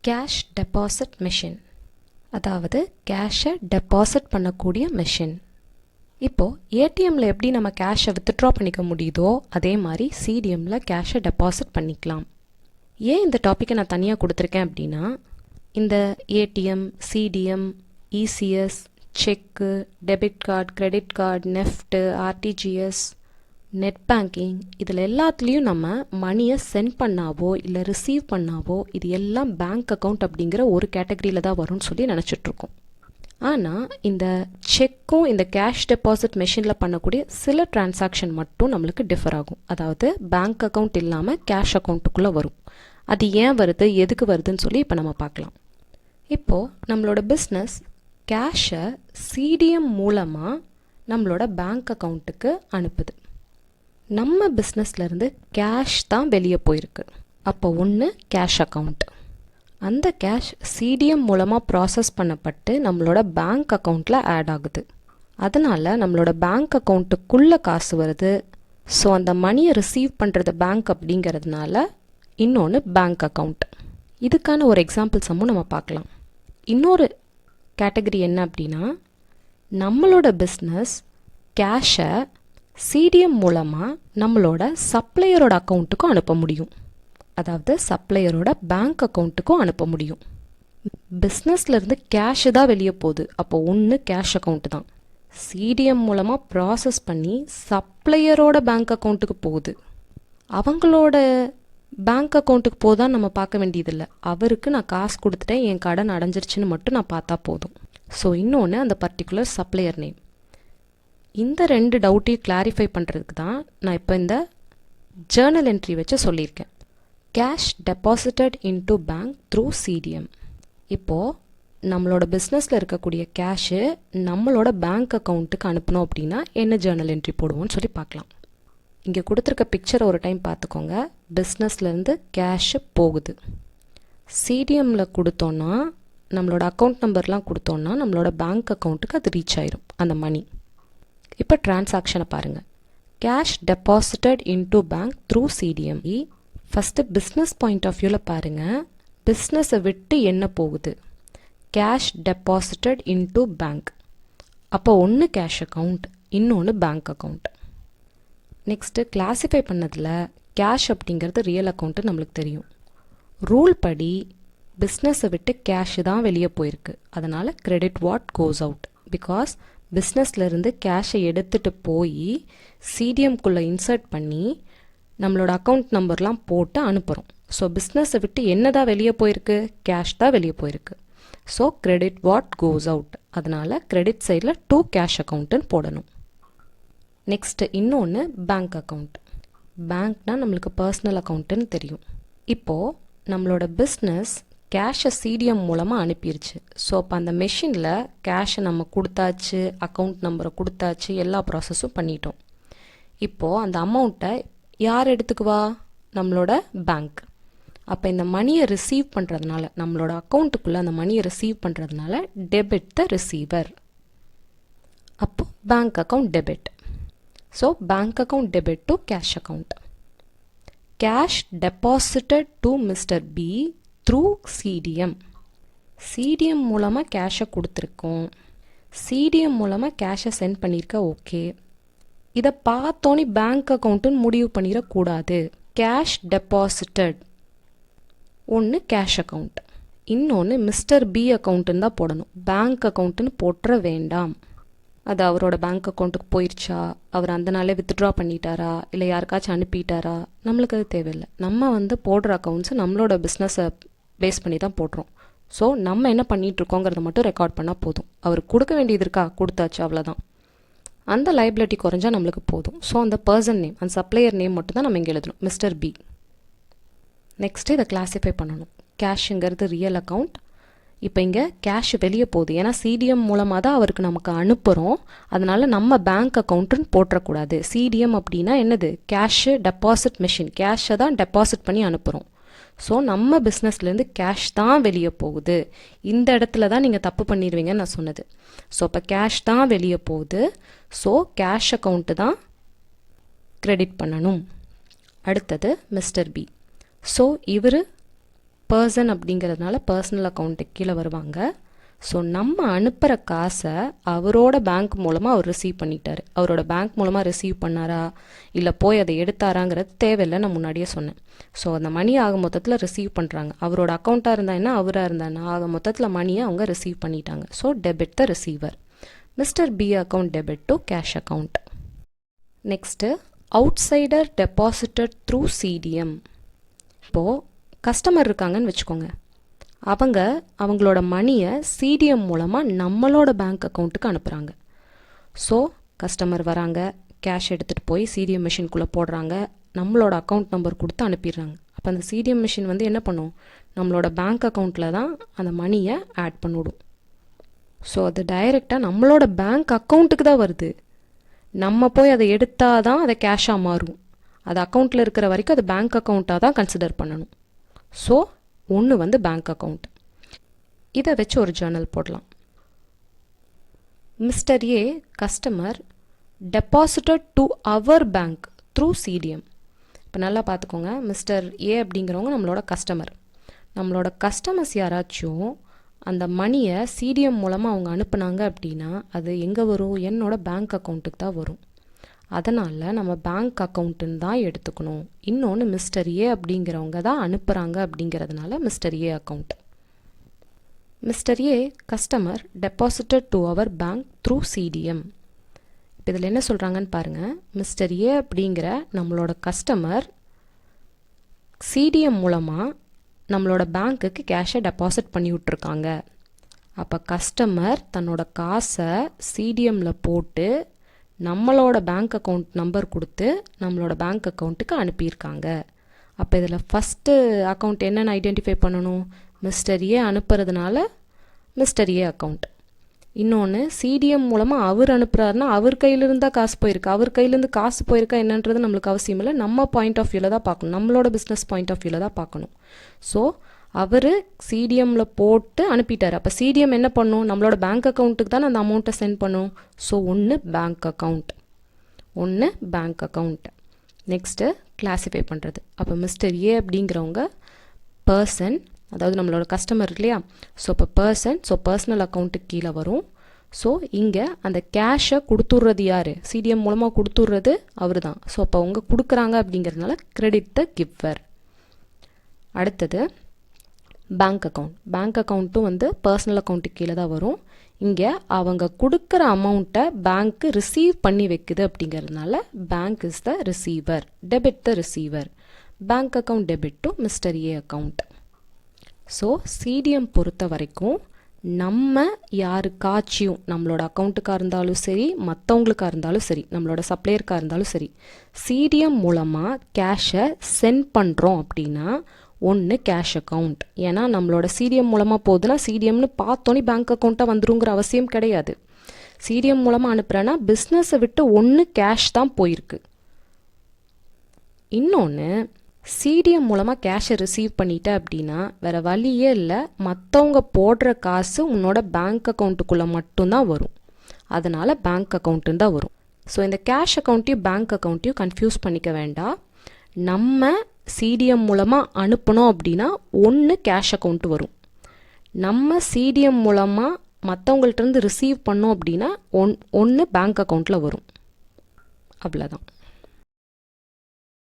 Cash deposit machine, அதாவது கேஷை deposit பண்ணக்கூடிய machine. இப்போது ஏடிஎம்மில் எப்படி நம்ம கேஷை வித்ட்ரா பண்ணிக்க முடியுதோ அதே மாதிரி சிடிஎம்மில் கேஷை டெபாசிட் பண்ணிக்கலாம். ஏன் இந்த டாப்பிக்கை நான் தனியாக கொடுத்துருக்கேன் அப்படின்னா, இந்த ATM, CDM, ECS, cheque, debit card, credit card, NEFT, RTGS, net banking, இதில் எல்லாத்துலேயும் நம்ம மணியை சென்ட் பண்ணாவோ இல்லை ரிசீவ் பண்ணாவோ இது எல்லாம் பேங்க் அக்கௌண்ட் அப்படிங்கிற ஒரு கேட்டகரியில் தான் வரும்னு சொல்லி நினச்சிட்ருக்கோம். ஆனால் இந்த செக்கும் இந்த கேஷ் டெபாசிட் மெஷினில் பண்ணக்கூடிய சில டிரான்சாக்ஷன் மட்டும் நம்மளுக்கு டிஃபர் ஆகும். அதாவது பேங்க் அக்கௌண்ட் இல்லாமல் கேஷ் அக்கௌண்ட்டுக்குள்ளே வரும். அது ஏன் வருது, எதுக்கு வருதுன்னு சொல்லி இப்போ நம்ம பார்க்கலாம். இப்போது நம்மளோட பிஸ்னஸ் கேஷை சிடிஎம் மூலமாக நம்மளோட பேங்க் அக்கௌண்ட்டுக்கு அனுப்புது. நம்ம பிஸ்னஸ்லேருந்து கேஷ் தான் வெளியே போயிருக்கு. அப்போ ஒன்று கேஷ் அக்கௌண்ட். அந்த கேஷ் சிடிஎம் மூலமாக ப்ராசஸ் பண்ணப்பட்டு நம்மளோட பேங்க் அக்கௌண்ட்டில் ஆட் ஆகுது. அதனால் நம்மளோட பேங்க் அக்கௌண்ட்டுக்குள்ளே காசு வருது. ஸோ அந்த மணியை ரிசீவ் பண்ணுறது பேங்க் அப்படிங்கிறதுனால இன்னொன்று பேங்க் அக்கௌண்ட். இதுக்கான ஒரு எக்ஸாம்பிள்ஸமும் நம்ம பார்க்கலாம். இன்னொரு கேட்டகரி என்ன அப்படின்னா, நம்மளோட பிஸ்னஸ் கேஷை சிடிஎம் மூலமாக நம்மளோட சப்ளையரோட அக்கௌண்ட்டுக்கும் அனுப்ப முடியும். அதாவது சப்ளையரோட பேங்க் அக்கௌண்ட்டுக்கும் அனுப்ப முடியும். பிஸ்னஸ்லேருந்து கேஷு தான் வெளியே போகுது. அப்போ ஒன்று கேஷ் அக்கௌண்ட்டு தான். சிடிஎம் மூலமாக ப்ராசஸ் பண்ணி சப்ளையரோட பேங்க் அக்கௌண்ட்டுக்கு போகுது. அவங்களோட பேங்க் அக்கௌண்ட்டுக்கு போதான் நம்ம பார்க்க வேண்டியதில்லை. அவருக்கு நான் காசு கொடுத்துட்டேன், என் கடன் அடைஞ்சிருச்சுன்னு மட்டும் நான் பார்த்தா போதும். ஸோ இன்னொன்று அந்த பர்டிகுலர் சப்ளையர் நேம். இந்த ரெண்டு டவுட்டையும் கிளாரிஃபை பண்ணுறதுக்கு தான் நான் இப்போ இந்த ஜேர்னல் என்ட்ரி வச்சு சொல்லியிருக்கேன். Cash deposited into bank through CDM. இப்போது நம்மளோட பிஸ்னஸில் இருக்கக்கூடிய கேஷு நம்மளோட பேங்க் அக்கௌண்ட்டுக்கு அனுப்பணும் அப்படின்னா என்ன ஜேர்னல் என்ட்ரி போடுவோம்னு சொல்லி பார்க்கலாம். இங்கே கொடுத்துருக்க பிக்சரை ஒரு டைம் பார்த்துக்கோங்க. பிஸ்னஸ்லேருந்து கேஷு போகுது. சிடிஎம்மில் கொடுத்தோன்னா நம்மளோட அக்கௌண்ட் நம்பர்லாம் கொடுத்தோன்னா நம்மளோட பேங்க் அக்கௌண்ட்டுக்கு அது ரீச் ஆயிரும் அந்த மணி. இப்போ டிரான்சாக்ஷனை பாருங்கள். Cash deposited into bank through CDM. First business point of வியூவில் பாருங்கள். பிஸ்னஸை விட்டு என்ன போகுது? Cash deposited into bank. அப்போ ஒன்று கேஷ் அக்கௌண்ட், இன்னொன்று பேங்க் அக்கௌண்ட். நெக்ஸ்ட்டு கிளாஸிஃபை பண்ணதில் கேஷ் அப்படிங்கிறது ரியல் அக்கௌண்ட்டு நம்மளுக்கு தெரியும். ரூல் படி பிஸ்னஸை விட்டு கேஷ் தான் வெளியே போயிருக்கு. அதனால் credit what goes out. Because பிஸ்னஸ்லேருந்து கேஷை எடுத்துகிட்டு போய் சிடிஎம்குள்ளே இன்சர்ட் பண்ணி நம்மளோட அக்கௌண்ட் நம்பர்லாம் போட்டு அனுப்புகிறோம். ஸோ பிஸ்னஸை விட்டு என்ன தான் வெளியே போயிருக்கு? கேஷ் தான் வெளியே போயிருக்கு. So credit what goes out. அதனால் கிரெடிட் சைடில் டூ கேஷ் அக்கௌண்ட்டுன்னு போடணும். நெக்ஸ்ட்டு இன்னொன்று பேங்க் அக்கௌண்ட். பேங்க்னால் நம்மளுக்கு பர்சனல் அக்கௌண்ட்டுன்னு தெரியும். இப்போது நம்மளோட பிஸ்னஸ் கேஷை சிடிஎம் மூலமாக அனுப்பிடுச்சு. ஸோ அப்போ அந்த மெஷினில் கேஷை நம்ம கொடுத்தாச்சு, அக்கௌண்ட் நம்பரை கொடுத்தாச்சு, எல்லா ப்ராசஸும் பண்ணிட்டோம். இப்போது அந்த அமௌண்ட்டை யார் எடுத்துக்குவா? நம்மளோட பேங்க். அப்போ இந்த மணியை ரிசீவ் பண்ணுறதுனால, நம்மளோட அக்கௌண்ட்டுக்குள்ளே அந்த மணியை ரிசீவ் பண்ணுறதுனால டெபிட் த ரிசீவர். அப்போ bank account debit. So bank account debit to cash account. Cash deposited to mister B through CDM. CDM மூலமாக கேஷை கொடுத்துருக்கோம். சிடிஎம் மூலமாக கேஷை சென்ட் பண்ணியிருக்க. ஓகே, இதை பார்த்தோன்னே பேங்க் அக்கௌண்ட்டுன்னு முடிவு பண்ணிடக்கூடாது. கேஷ் டெபாசிட்டட் ஒன்று கேஷ் அக்கௌண்ட், இன்னொன்று மிஸ்டர் பி அக்கௌண்ட்டுன்னு தான் போடணும். பேங்க் அக்கௌண்ட்டுன்னு போட்டுற வேண்டாம். அது அவரோட பேங்க் அக்கௌண்ட்டுக்கு போயிடுச்சா, அவர் அந்த நாளே வித்ட்ரா பண்ணிட்டாரா, இல்லை யாருக்காச்சும் அனுப்பிட்டாரா, நம்மளுக்கு அது தேவையில்லை. நம்ம போடுற அக்கௌண்ட்ஸை நம்மளோட பிஸ்னஸை பேஸ் பண்ணி தான் போடுறோம். ஸோ நம்ம என்ன பண்ணிகிட்ருக்கோங்கிறத மட்டும் ரெக்கார்ட் பண்ணால் போதும். அவர் கொடுக்க வேண்டியது இருக்கா, கொடுத்தாச்சு, அவ்வளோதான். அந்த லைபிலிட்டி குறைஞ்சா நம்மளுக்கு போதும். ஸோ அந்த பர்சன் நேம், அந்த சப்ளையர் நேம் மட்டும் தான் நம்ம இங்கே எழுதணும், மிஸ்டர் பி. நெக்ஸ்ட்டு இதை கிளாஸிஃபை பண்ணணும். கேஷுங்கிறது ரியல் அக்கௌண்ட். இப்போ இங்கே கேஷ் வெளியே போகுது. ஏன்னா சிடிஎம் மூலமாக தான் அவருக்கு நமக்கு அனுப்புகிறோம். அதனால் நம்ம பேங்க் அக்கௌண்ட்டுன்னு போட்டுறக்கூடாது. சிடிஎம் அப்படின்னா என்னது? Cash deposit machine. கேஷை தான் டெபாசிட் பண்ணி அனுப்புகிறோம். ஸோ நம்ம பிஸ்னஸ்லேருந்து கேஷ் தான் வெளியே போகுது. இந்த இடத்துல தான் நீங்கள் தப்பு பண்ணிடுவீங்கன்னு நான் சொன்னது. ஸோ இப்போ கேஷ் தான் வெளியே போகுது. ஸோ கேஷ் அக்கௌண்ட்டு தான் கிரெடிட் பண்ணணும். அடுத்தது மிஸ்டர் பி. ஸோ இவர் பர்சன் அப்படிங்கிறதுனால பர்சனல் அக்கௌண்ட்டுக்கு கீழே வருவாங்க. ஸோ நம்ம அனுப்புகிற காசை அவரோட பேங்க் மூலமாக அவர் ரிசீவ் பண்ணிட்டார். அவரோட பேங்க் மூலமாக ரிசீவ் பண்ணாரா இல்லை போய் அதை எடுத்தாராங்கிறது தேவையில்லை, நான் முன்னாடியே சொன்னேன். ஸோ அந்த மணி ஆக மொத்தத்தில் ரிசீவ் பண்ணுறாங்க. அவரோட அக்கௌண்ட்டாக இருந்தா என்ன, அவராக இருந்தா ஆக மொத்தத்தில் மணியை அவங்க ரிசீவ் பண்ணிட்டாங்க. So debit the receiver. Mister B account debit to cash account. Next outsider deposited through CDM. இப்போது கஸ்டமர் இருக்காங்கன்னு வச்சுக்கோங்க, அவங்களோட மணியை சிடிஎம் மூலமாக நம்மளோட பேங்க் அக்கௌண்ட்டுக்கு அனுப்புகிறாங்க. ஸோ கஸ்டமர் வராங்க, கேஷ் எடுத்துகிட்டு போய் சிடிஎம் மிஷின்குள்ளே போடுறாங்க, நம்மளோட அக்கௌண்ட் நம்பர் கொடுத்து அனுப்பிடுறாங்க. அப்போ அந்த சிடிஎம் மிஷின் வந்து என்ன பண்ணும், நம்மளோட பேங்க் அக்கௌண்ட்டில் தான் அந்த மணியை ஆட் பண்ணிவிடும். ஸோ அது டைரெக்டாக நம்மளோட பேங்க் அக்கௌண்ட்டுக்கு தான் வருது. நம்ம போய் அதை எடுத்தால் தான் அதை கேஷாக மாறும். அது அக்கௌண்ட்டில் இருக்கிற வரைக்கும் அது பேங்க் அக்கௌண்ட்டாக தான் கன்சிடர் பண்ணணும். ஸோ ஒன்று வந்து பேங்க் அக்கௌண்ட். இதை வச்சு ஒரு ஜேர்னல் போடலாம். Mister A customer deposited to அவர் பேங்க் த்ரூ சிடிஎம். இப்போ நல்லா பார்த்துக்கோங்க, மிஸ்டர் ஏ அப்படிங்கிறவங்க நம்மளோட கஸ்டமர். நம்மளோட கஸ்டமர்ஸ் யாராச்சும் அந்த மணியை சிடிஎம் மூலமாக அவங்க அனுப்புனாங்க அப்படின்னா அது எங்கே வரும், என்னோட பேங்க் அக்கௌண்ட்டுக்கு தான் வரும். அதனால் நம்ம பேங்க் அக்கௌண்ட்டுன்னு தான் எடுத்துக்கணும். இன்னொன்று மிஸ்டர் ஏ அப்படிங்கிறவங்க தான் அனுப்புகிறாங்க அப்படிங்கிறதுனால mister A account. Mister A customer deposited to அவர் பேங்க் த்ரூ சிடிஎம். இப்போ இதில் என்ன சொல்கிறாங்கன்னு பாருங்கள். மிஸ்டர் ஏ அப்படிங்கிற நம்மளோட கஸ்டமர் சிடிஎம் மூலமாக நம்மளோட பேங்க்குக்கு கேஷை டெபாசிட் பண்ணி விட்ருக்காங்க. அப்போ கஸ்டமர் தன்னோட காசை சிடிஎம்மில் போட்டு நம்மளோட பேங்க் அக்கௌண்ட் நம்பர் கொடுத்து நம்மளோட பேங்க் அக்கௌண்ட்டுக்கு அனுப்பியிருக்காங்க. அப்போ இதில் ஃபஸ்ட்டு அக்கௌண்ட் என்னென்னு ஐடென்டிஃபை பண்ணணும், mister A அனுப்புறதுனால mister A account. இன்னொன்று சிடிஎம் மூலமாக அவர் அனுப்புகிறாருன்னா அவர் கையிலிருந்து தான் காசு போயிருக்கு. அவர் கையிலேருந்து காசு போயிருக்கா என்னன்றது நம்மளுக்கு அவசியம் இல்லை, நம்ம பாயிண்ட் ஆஃப் வியூவில் தான் பார்க்கணும், நம்மளோட பிஸ்னஸ் பாயிண்ட் ஆஃப் வியூவில் தான் பார்க்கணும். ஸோ அவர் சிடிஎம்மில் போட்டு அனுப்பிட்டார். அப்போ சிடிஎம் என்ன பண்ணும், நம்மளோட பேங்க் அக்கௌண்ட்டுக்கு தான் அந்த அமௌண்ட்டை சென்ட் பண்ணும். ஸோ ஒன்று பேங்க் அக்கௌண்ட். நெக்ஸ்ட்டு கிளாஸிஃபை பண்ணுறது. அப்போ மிஸ்டர் ஏ அப்படிங்கிறவங்க பர்சன், அதாவது நம்மளோட கஸ்டமர் இல்லையா. ஸோ இப்போ பர்சன், ஸோ பர்சனல் அக்கௌண்ட்டுக்கு கீழே வரும். ஸோ இங்கே அந்த கேஷை கொடுத்துட்றது யார், சிடிஎம் மூலமாக கொடுத்துட்றது அவர் தான். ஸோ அப்போ அவங்க கொடுக்குறாங்க அப்படிங்கிறதுனால கிரெடிட் த கிவர். அடுத்தது பேங்க் அக்கௌண்ட்டும் வந்து பர்சனல் அக்கௌண்ட்டுக்கு கீழே தான் வரும். இங்கே அவங்க கொடுக்குற அமௌண்ட்டை பேங்க்கு ரிசீவ் பண்ணி வைக்குது அப்படிங்கிறதுனால bank is the receiver, debit the receiver. Bank account debit to mister A account. So CTM பொறுத்த வரைக்கும் நம்ம யாருக்காச்சும் நம்மளோட அக்கௌண்ட்டுக்காக இருந்தாலும் சரி, மற்றவங்களுக்காக இருந்தாலும் சரி, நம்மளோட சப்ளையருக்காக இருந்தாலும் சரி, சிடிஎம் மூலமாக கேஷை சென்ட் பண்ணுறோம் அப்படின்னா ஒன்று கேஷ் அக்கௌண்ட். ஏன்னா நம்மளோட சிடிஎம் மூலமாக போகுதுன்னா சிடிஎம்னு பார்த்தோன்னே பேங்க் அக்கௌண்ட்டாக வந்துருங்கிற அவசியம் கிடையாது. சிடிஎம் மூலமாக அனுப்புகிறேன்னா பிஸ்னஸை விட்டு ஒன்று கேஷ் தான் போயிருக்கு. இன்னொன்று சிடிஎம் மூலமாக கேஷை ரிசீவ் பண்ணிட்ட அப்படின்னா வேறு வழியே இல்லை, மற்றவங்க போடுற காசு உன்னோட பேங்க் அக்கௌண்ட்டுக்குள்ளே மட்டும்தான் வரும். அதனால் பேங்க் அக்கௌண்ட்டுன்னு தான் வரும். ஸோ இந்த கேஷ் அக்கௌண்ட்டையும் பேங்க் அக்கௌண்ட்டையும் கன்ஃபியூஸ் பண்ணிக்க வேண்டாம். நம்ம சிடிஎம் மூலமாக அனுப்பணும் அப்படின்னா ஒன்று கேஷ் அக்கௌண்ட் வரும். நம்ம சிடிஎம் மூலமாக மற்றவங்கள்ட்ட இருந்து ரிசீவ் பண்ணோம் அப்படின்னா ஒன்று பேங்க் அக்கௌண்ட்டில் வரும். அவ்வளோதான்.